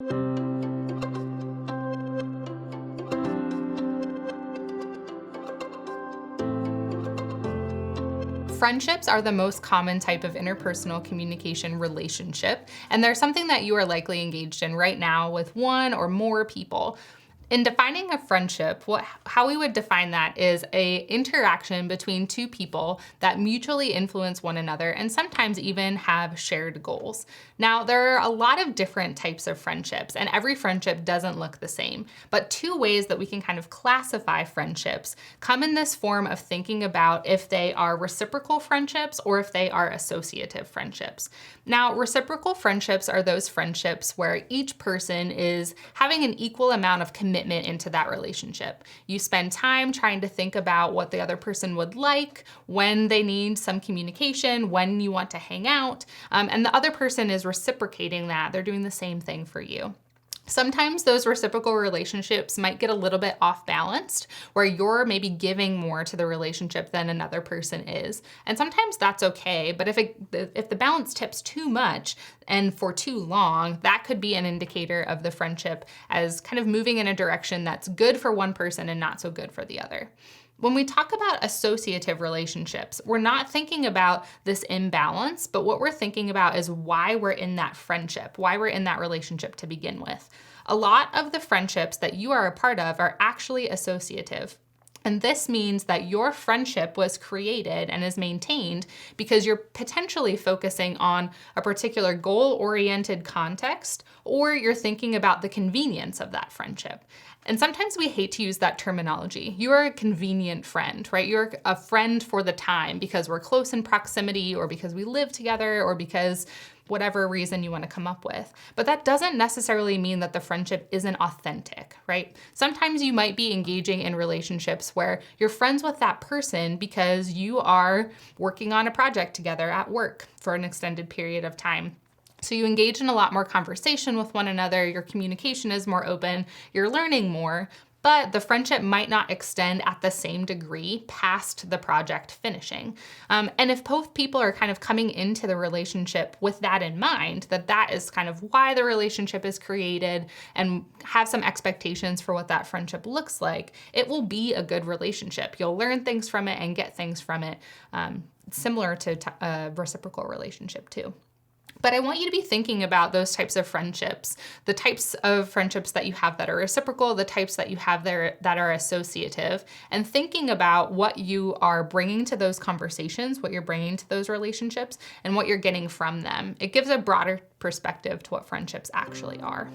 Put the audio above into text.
Friendships are the most common type of interpersonal communication relationship, and they're something that you are likely engaged in right now with one or more people. In defining a friendship, how we would define that is an interaction between two people that mutually influence one another and sometimes even have shared goals. Now, there are a lot of different types of friendships, and every friendship doesn't look the same. But two ways that we can kind of classify friendships come in this form of thinking about if they are reciprocal friendships or if they are associative friendships. Now, reciprocal friendships are those friendships where each person is having an equal amount of commitment into that relationship. You spend time trying to think about what the other person would like, when they need some communication, when you want to hang out, and the other person is reciprocating that. They're doing the same thing for you. Sometimes those reciprocal relationships might get a little bit off balanced, where you're maybe giving more to the relationship than another person is. And sometimes that's okay, but if the balance tips too much and for too long, that could be an indicator of the friendship as kind of moving in a direction that's good for one person and not so good for the other. When we talk about associative relationships, we're not thinking about this imbalance, but what we're thinking about is why we're in that friendship, why we're in that relationship to begin with. A lot of the friendships that you are a part of are actually associative. And this means that your friendship was created and is maintained because you're potentially focusing on a particular goal-oriented context, or you're thinking about the convenience of that friendship. And sometimes we hate to use that terminology. You are a convenient friend, right? You're a friend for the time because we're close in proximity, or because we live together, or because whatever reason you want to come up with. But that doesn't necessarily mean that the friendship isn't authentic, right? Sometimes you might be engaging in relationships where you're friends with that person because you are working on a project together at work for an extended period of time. So you engage in a lot more conversation with one another, your communication is more open, you're learning more, but the friendship might not extend at the same degree past the project finishing. And if both people are kind of coming into the relationship with that in mind, that is kind of why the relationship is created, and have some expectations for what that friendship looks like, it will be a good relationship. You'll learn things from it and get things from it, similar to a reciprocal relationship too. But I want you to be thinking about those types of friendships, the types of friendships that you have that are reciprocal, the types that you have there that are associative, and thinking about what you are bringing to those conversations, what you're bringing to those relationships, and what you're getting from them. It gives a broader perspective to what friendships actually are.